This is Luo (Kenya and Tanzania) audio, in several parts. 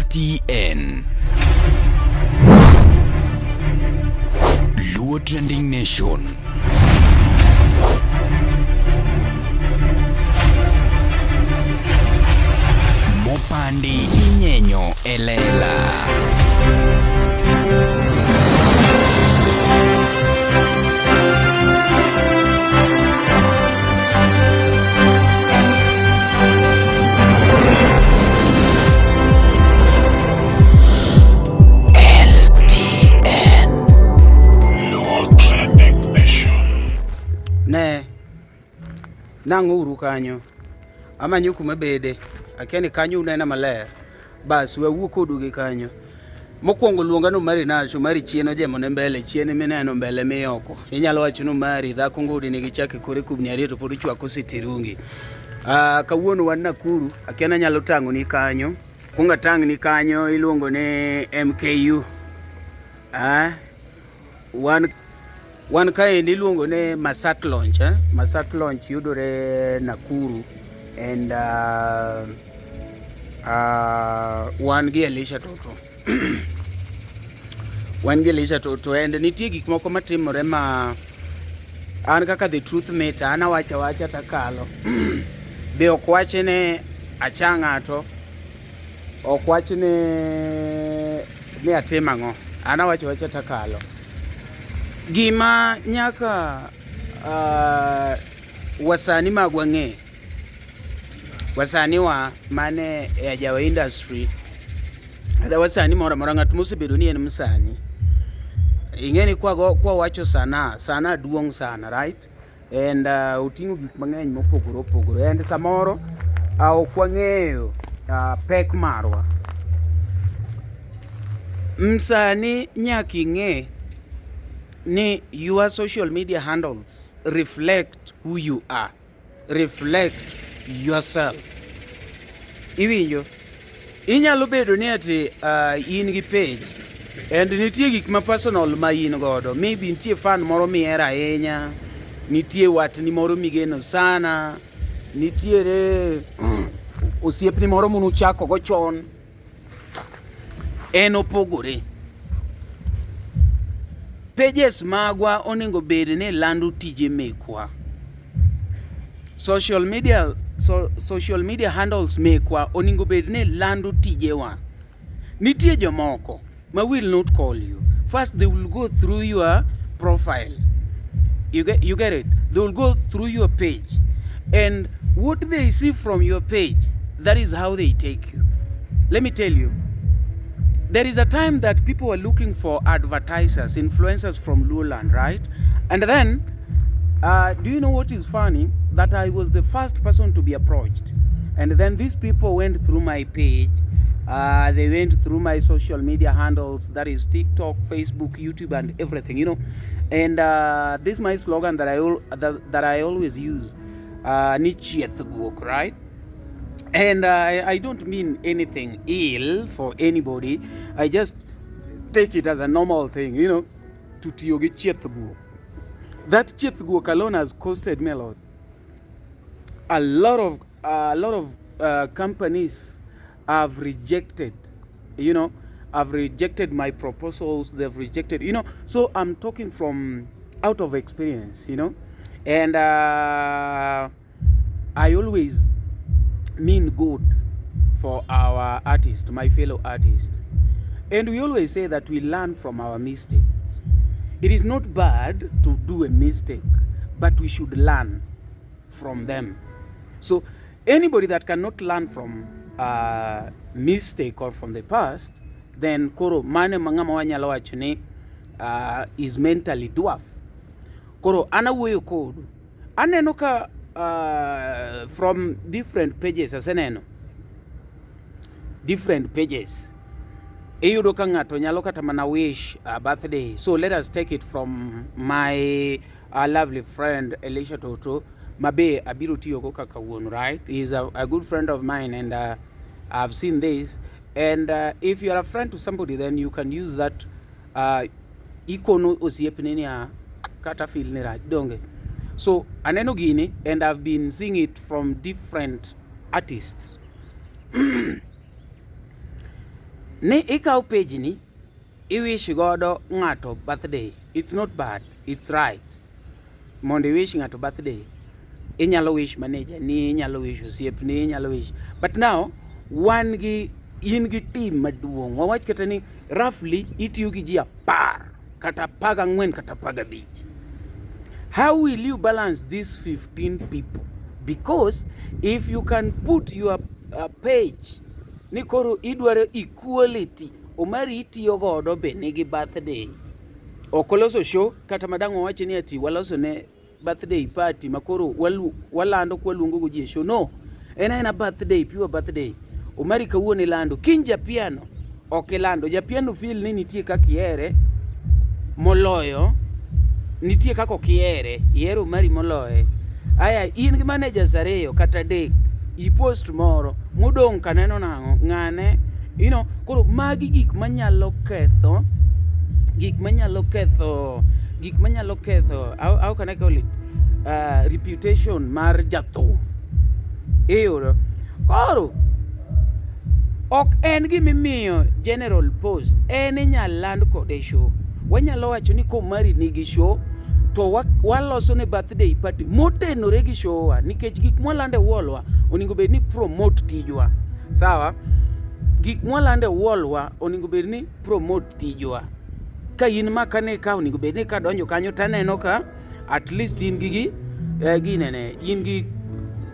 LTN Luo Trending Nation. Mopandi inyenyo elela. Ne nang'uru kanyo amanyo kuma bede akiani kanyo unena maler bas wawuok kodu gi kanyo mokwongo luonga no mari nacho mari chieno jemone mbele chiene mineno mbele miyoko inyalo wacho no mari dhako ngudi nigi chake kore kubni ariyo to pod ichwako sitirungi. Kawuono wan Nakuru akiana nyalo tang'o ni kanyo kunga tang' ni kanyo iluongo ne MKU. Wan kaendi iluongo ne Masat Launch. Masat Launch yudore Nakuru and wan gi Elisha Toto. Wan gi Elisha Toto and nitie gik moko matimore ma an kaka the truth meter an awacha takalo. Be ok wache ne acha ng'ato, ok wache ne atimo ang'o, an awacha takalo. Gima nyaka wasani magwa ng'e, wasani wa mane e ajawa industry, ada wasani mora ng'at mosebedo ni en msani. Ing'eni kwa wacho sana duong' sana, right? And uting'o gik mang'eny mopogore and samoro ok wang'eyo pek marwa. Msani nyaka ing'e ni your social media handles reflect who you are, reflect yourself. Iwinjo, inyalo bedo ni ati in gi page and nitie gik ma personal ma in godo, maybe nitie fan moro mihero ahinya, nitie watni moro migeno sana, nitiere osiepni moro munuchako go chon, en opogore. Pages magwa oningo bed ni lando tije mekwa. Social media handles mekwa oningo bed ni lando tijewa. Nitie jomoko ma will not call you. First they will go through your profile. You get it? They will go through your page. And what they see from your page, that is how they take you. Let me tell you. There is a time that people were looking for advertisers, influencers from Lowland, right? And then, do you know what is funny? That I was the first person to be approached. And then these people went through my page. They went through my social media handles, that is TikTok, Facebook, YouTube, and everything, you know. And this is my slogan that I always use, right? And I don't mean anything ill for anybody. I just take it as a normal thing, you know, to tiyogi chiethguok. That chiethguok alone has costed me a lot. A lot of companies have rejected, you know, have rejected my proposals. They've rejected, you know. So I'm talking from out of experience, you know. And I always mean good for our artists, my fellow artists. And we always say that we learn from our mistakes. It is not bad to do a mistake, but we should learn from them. So anybody that cannot learn from a mistake or from the past, then koro mane mangama wanyalo wacho ni is mentally dwarf. Koro anawuoyo kodu. Aneno ka from different pages aseneno. Different pages. Iyudo ka ng'ato nyalo kata mana wish a birthday. So let us take it from my lovely friend Elisha Toto. Mabe abiro tiyo go kaka wuon, right? He's a good friend of mine and I've seen this. And if you are a friend to somebody, then you can use that ikono osiepne ni kata feel ni rach donge. So aneno gini and I've been seeing it from different artists. ni ikaw page ni iwish godo ng'ato birthday. It's not bad, it's right. Mondo wish ng'ato birthday, inyalo wish manager ni, inyalo wish osiep ni, inyalo wish. But now wan gi in gi team maduong', wawach kata ni roughly itiyo gi ji 10 kata 14 kata 15. How will you balance these 15 people? Because if you can put your page ni koro idwaro equality, Omari itiyo godo be nigi birthday, okoloso show kata madango wache ni ati waloso ne birthday party makoro walando kwa luongo go ji show. No, ena birthday, pure birthday. Omari kawuone lando, kiny japiano ok lando. Japiano feel ni nitie kakiere moloyo, nitie kako kiere, iero Omari moloye. Aya, in gi managers ariyo kata adek, i-post moro mudong' kaneno nang'o ng'ane, koro magi gik manyalo ketho, how can I call it, reputation mar jathum. Iyudo koro ok en gimimiyo general post, en inyal land kode show. Wanyalo wacho ni Omari nigi show to waloso ne birthday party motenore gi show wa, nikech gik mwalande wolwa oningo bed ni promote tijwa. Sawa, gik mwalande wolwa oningo bed ni promote tijwa. Ka in makane ka oningo bed ni ka donjo kanyo taneno ka at least in gi in gi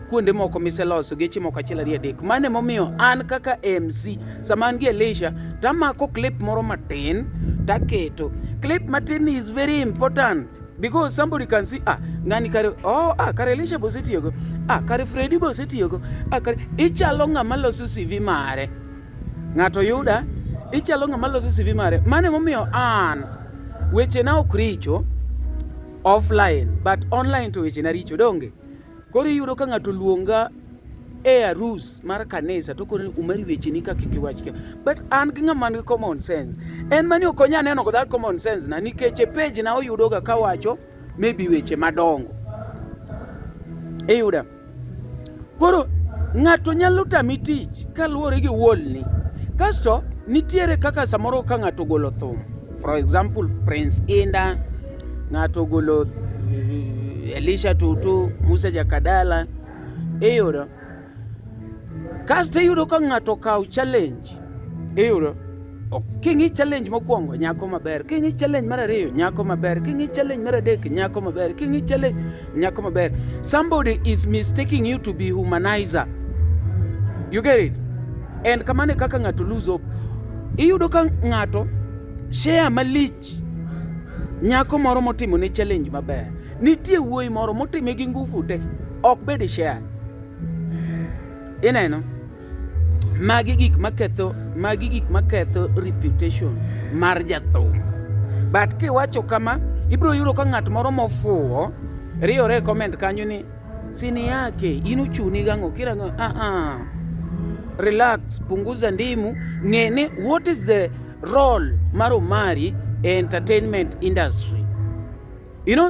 kuonde moko miseloso geche moko achiel ariyo adek. Mane momiyo an kaka MC sama an gi Elisha tamako clip moro matin taketo. Clip matin is very important because somebody can see ngani kare kare Elisha bosetiyogo, kare Freddy bosetiyogo, kare ichalo ng'ama loso CV mare. Ng'ato yuda ichalo ng'ama loso CV mare. Mane momiyo an weche na ok richo offline but online to weche na richo donge. Koro yudo ka ng'ato luonga arus mar kanisa to koro Omari weche ni kaka kiwachke. But an gi ng'ama nigi common sense. En mani okonya neno ko that common sense na nikech page na oyudo ga kawacho maybe weche madongo. Iyuda. Koro ng'ato nyalo tami tich kaluwore gi wolni. Kasto nitiere kaka samoro ka ng'ato golo thum. For example, Prince Inda, ng'ato golo Elisha Tutu, Musa Jakadala. Iyudo. Kasto iyudo ka ng'ato kaw challenge. Iyudo. Kingi challenge mokwongo nyako maber, kingi challenge mar ariyo nyako maber, kingi challenge mar adek nyako maber, kingi challenge nyako maber. Somebody is mistaking you to be humanizer. You get it? And kamane kaka ng'ato lose hope. Iyudo ka ng'ato share malich nyako moro motimo ne challenge maber. Nitie wuoyi moro motime gi ngufu te ok bed share. Ineno? Magi gik maketho reputation mar jathum. But kiwacho kama ibro yudo ka ng'at moro mofuwo riyore comment kanyo ni sini yake inuchuni gang'o kirango. Relax, punguza ndimu, ng'ene what is the role mar Omari entertainment industry.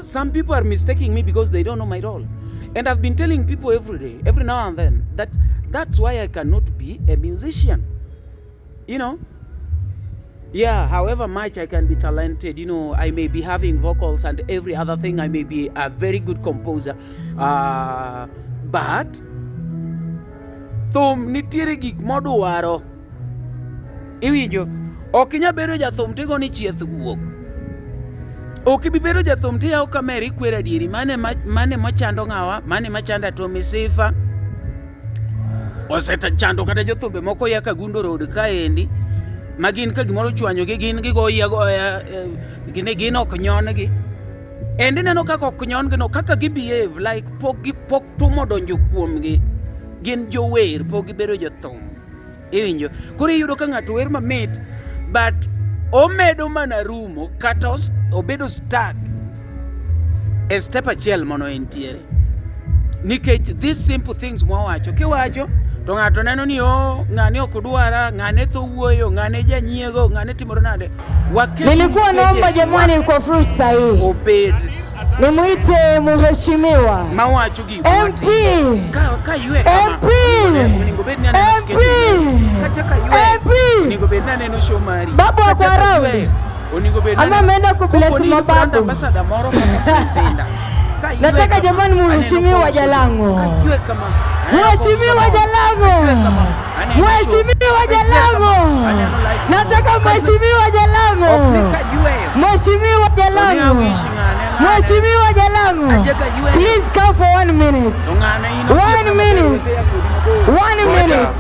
Some people are mistaking me because they don't know my role. And I've been telling people every day, every now and then, that that's why I cannot be a musician. Yeah, however much I can be talented, I may be having vocals and every other thing, I may be a very good composer. But thum nitiere gik modwaro. Iwinjo, ok inya bedo jathum tigo ni chieth guok. Ok ibi bedo jathum tiyawo kamera ikwero adieri, mane machando ng'awa, mane machanda Tommy Sifa. Osechando kata jothumbe moko ya Kagundo Road kaendi, magin ka gimoro chwanyo gi gin gigoya gin ok nyon gi. Endi neno kaka ok nyon gi no, kaka gi behave like pok thumo donjo kuom gi. Gin jower pok gibedo jothum. Iwinjo? Koro iyudo ka ng'ato wer mamit but omedo mana rumo kata obedo stuck e step achiel mono entiere. Nikech these simple things mwawacho, kiwacho to ng'ato neno ni ng'ane ok dwara, ng'ane tho wuoyo, ng'ane janyiego, ng'ane timoro nade. Nilikuwa naomba jamani kwa fursa hii obed nimuite mheshimiwa mawacho gi MP ka yue MP ningo bed ni anasikia kacha ka yue ningo bed naneno show mari. Babu wako around. Oningo bed. Ama ameenda kubless mababu. Ambassador moro kaka Senda. Nataka jamani mheshimiwa Jalango. Ajue kama. Mheshimiwa Jalango. Mheshimiwa Jalango. Nataka Mheshimiwa Jalango. Mheshimiwa Jalango. Mheshimiwa Jalango. Please come for 1 minute. 1 minute. 1 minute.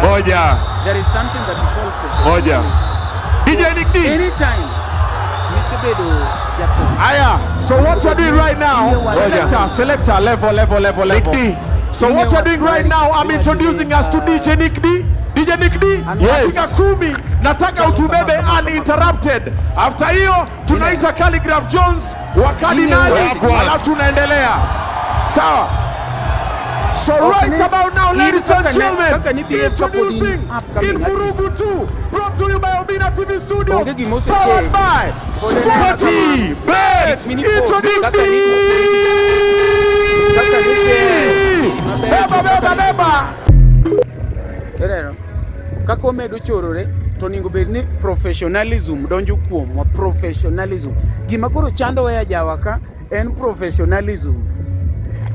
Ngoja. There is something that we call professionalism. DJ Nick D. Anytime. Aya, so what you're doing right now, selector, level. Nick D. So what you're doing right now, I'm introducing us to DJ Nick D. DJ Nick D, yes. Nataka utubebe uninterrupted. After hiyo, tunaita Calligraph Jones, wakali nani, alafu tunaendelea. Sawa. So right about now, ladies and gentlemen, introducing Infurugu 2, brought to you by Obina TV Studios, powered by Sweaty Beds. Introducing Beba. Kako medo chorore to ningo bed ni professionalism donjo kuom professionalism. Gima koro chando wa jawaka en professionalism.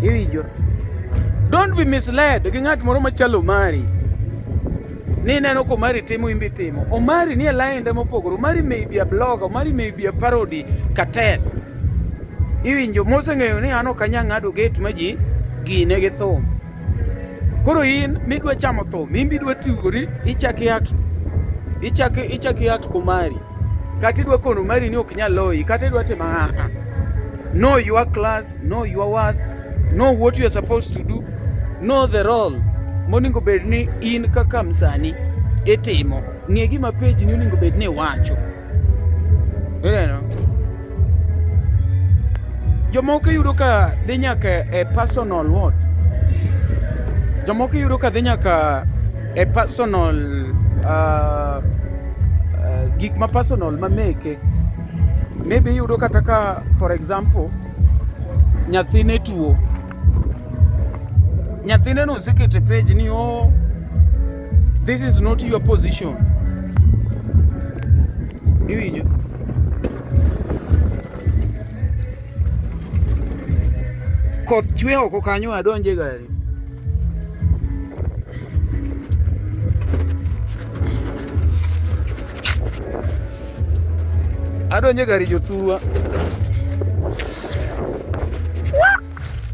Iwijo. Don't be misled. Gingat moro machalo Omari. Ni neno ko Omari timo imbi timo. Omari ni line mopogoro. Omari may be a blogger, Omari may be a parody cartel. Iwinjo mose ng'eyo ni ano kanya ng'ado gate maji gine gi thum. Koro in midwa chamo thum, imbi dwa tugori ichaki yak Omari. Kata idwa kono Omari ni ok nyal loyi, kata idwa timo ng'aka. Know your class, know your worth, know what you are supposed to do. Know the role moningo bed ni in kaka msani itimo. Ng'e gima page ni oningo bed ni wacho. Jomoko yudo ka dhi nyaka e personal what? Jomoko yudo ka dhi nyaka e personal gik ma personal ma meke. Maybe yudo kata ka for example nyathine tuo. Nyathine no sekete page ni this is not your position. Iwinjo. Koth chwe oko kanyo adonje gari. Adonje gari jothurwa.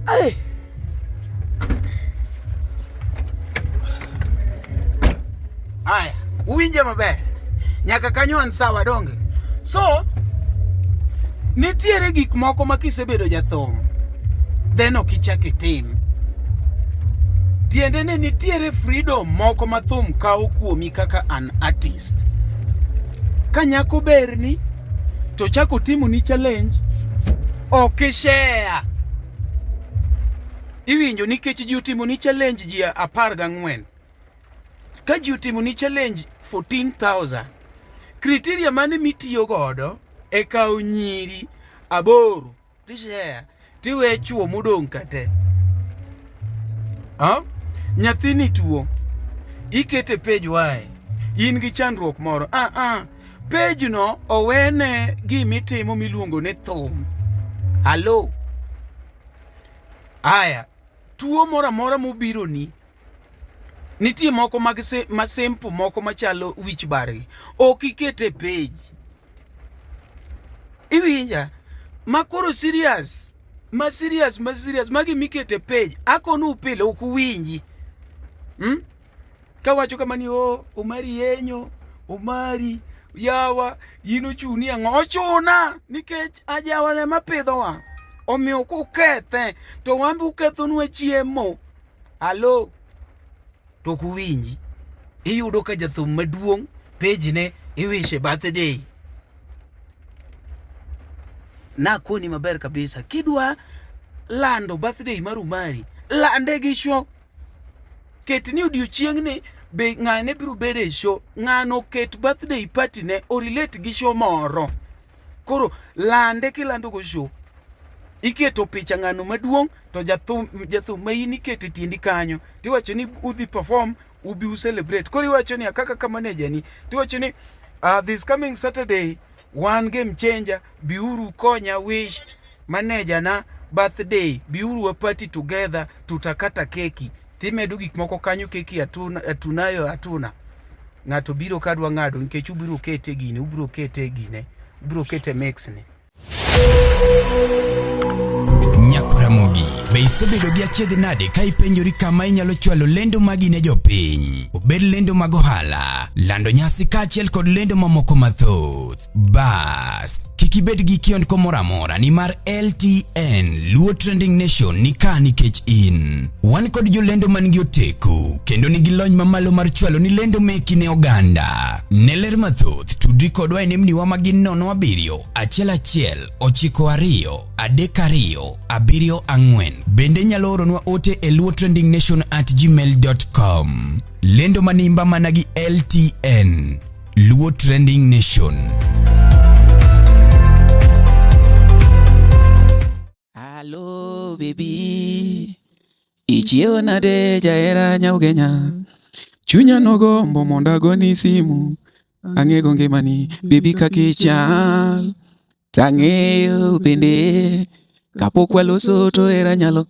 Hey. Aya, uwinje maber. Nyaka kanyo an sawa donge. So, nitiere gik moko ma kisebedo jathum. Then okichaki tim. Tiende ne nitiere freedom moko ma thum kawo kuomi kaka an artist. Kanyako berni to chako timo ni challenge okishare. Iwinjo nikech ji utimo ni challenge ji 14. Ka ji utimo ni challenge 14,000. Criteria mane mitiyo godo e kawo nyiri 8 tishare tiwe chuo mudong kate. Nyathini tuo ikete page wae in gi chandruok moro page no owene gimitimo miluongo ne thum. Hello. Aya, tuo mora mora mobiro ni nitie moko mag masempo moko machalo wich bargi okikete page. Iwinja makoro serious magi mikete page akonu pile ukuwinji. Kawacho kama ni Omari yenyo, Omari yawa yino chuni ang'o ochuna nikech ajawa ne mapidhowa omiyo kukethe to wambi ukethonwa chiemo. Alo to kuwinji iyudo ka jathum maduong' page ne iwishe birthday. Na koni maber kabisa kidwa lando birthday mar Omari lande gi show. Ketni odiochieng' ni be ng'ane biro bede show, ng'ano ket birthday party ne o relate gi show moro. Koro lande kilando go show. iketo picha ng'ano maduong' to jathum ma in iketo tiendi kanyo tiwacho ni udhi perform ubi u celebrate. Koro iwacho ni kaka ka manager ni tiwacho ni this coming Saturday one game changer, biuru konya wish manager na birthday, biuru wa party together, tutakata keki, timedo gik moko kanyo. Keki atuna ng'ato biro kadwa ng'ado nikech ubiro kete gine, ubiro kete mix ni. Nyakuramogi, be isebedo gi achiedh nade ka ipenjori kama inyalo chwalo lendo magi ne jopiny? Obed lendo mag ohala, lando nyasi kaachiel kod lendo mamoko mathoth. Bas, kik ibed gi kionko moro amora, nimar LTN Luo Trending Nation ni ka nikech in. Wan kod jolendo man gi oteku kendo nigi lony mamalo mar chwalo ni lendo meki ne oganda. Ne ler mathoth, tudri kodwa e nembniwa magin 07 1 9 2 3 2 Bende nyalo oronwa ote e luotrendingnation@gmail.com. Lendo manimba managi LTN Luo Trending Nation. Hello baby, ichiew nade jaera nyaugenya, chunya nogombo monda goni simu, ang'ego ngimani baby kakichal, tang'eyo bende kapok waloso to era nyalo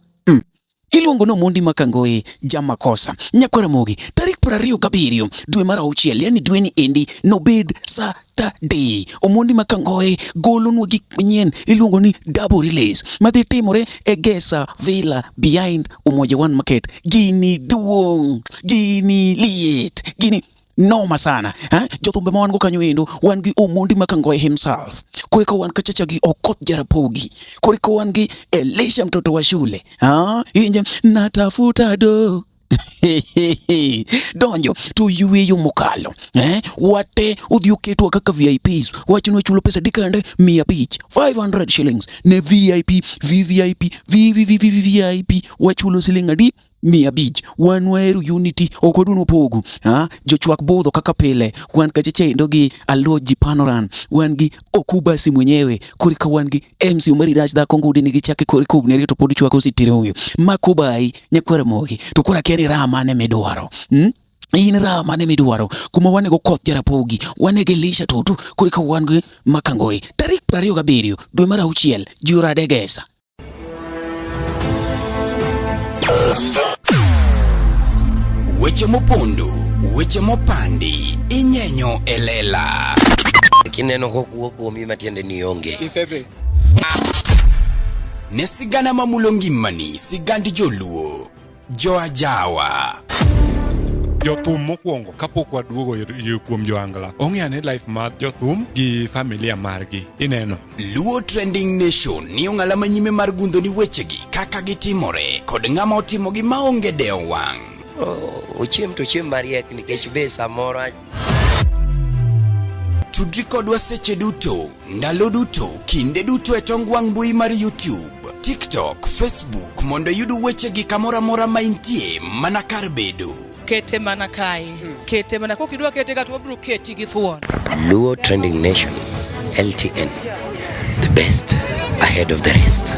iluongo no Mondi Makangoe Jamakosa Nyakuramogi tarik 27 dwe mar auchiel, yani dwe ni endi nobed Saturday. Omondi Makangoe golonwa gik manyien iluongo ni double release madhi timore e Gesa Villa behind Umoja One Market. Gini duong', gini liet, gini noma sana. Jothumbe ma wan go kanyo endo, wan gi Omondi Makangoe himself, koreka wan kachacha gi Okoth Jarapogi, koreka wan gi Elisha mtoto wa shule, inje natafuta do donjo to yueyo mokalo. Wate udhi oketwa kaka VIPs, wachunwa chulo pesa dikande 500 shillings ne VIP, VVIP, VVVVIP wachulo siling adi 500. Wan waero unity okoduno pogu. Jochwak bodho kaka pile, wan kachechendo gi Aloji Panoran, wan gi Okubasi mwenyewe, korika wan gi MC Umari Dash da Kongudi nigi chake korika ubneri to podi chwako sitire huyo Makubai Nyakuramogi to kora keni rama ne midwaro. In rama ne midwaro kuma wane go Okoth Jarapogi, wane ge Elisha Tutu, korika wan gi Makangoe tarik 27 dwe mar auchiel jurade Gesa. Weche mopondo, weche mopandi, inyenyo elela. Kineno kokuo kuomi matiende ni onge. Isebe. Ne sigana mamulo ngimani, sigandi joluo, joajawa. Jothum mokwongo kapok waduogo kuom Ohangla, ong'eane life mar jothum gi familia margi. Ineno Luo Trending Nation ni ong'ala manyime mar gundo ni wechegi kaka gitimore kod ng'ama otimogi maonge deo wang'. Ochiem to chiem mariek nikech be samoro. Tudri kodwa seche duto, ndalo duto, kinde duto e tong wang' mbui mar YouTube, TikTok, Facebook mondo yudu wechegi kamora mora maintie mana kar bedo. Kete mana kai, kete mana kokidwa kete ka to wabro keti gi thuon. Luo Trending Nation, LTN, the best ahead of the rest.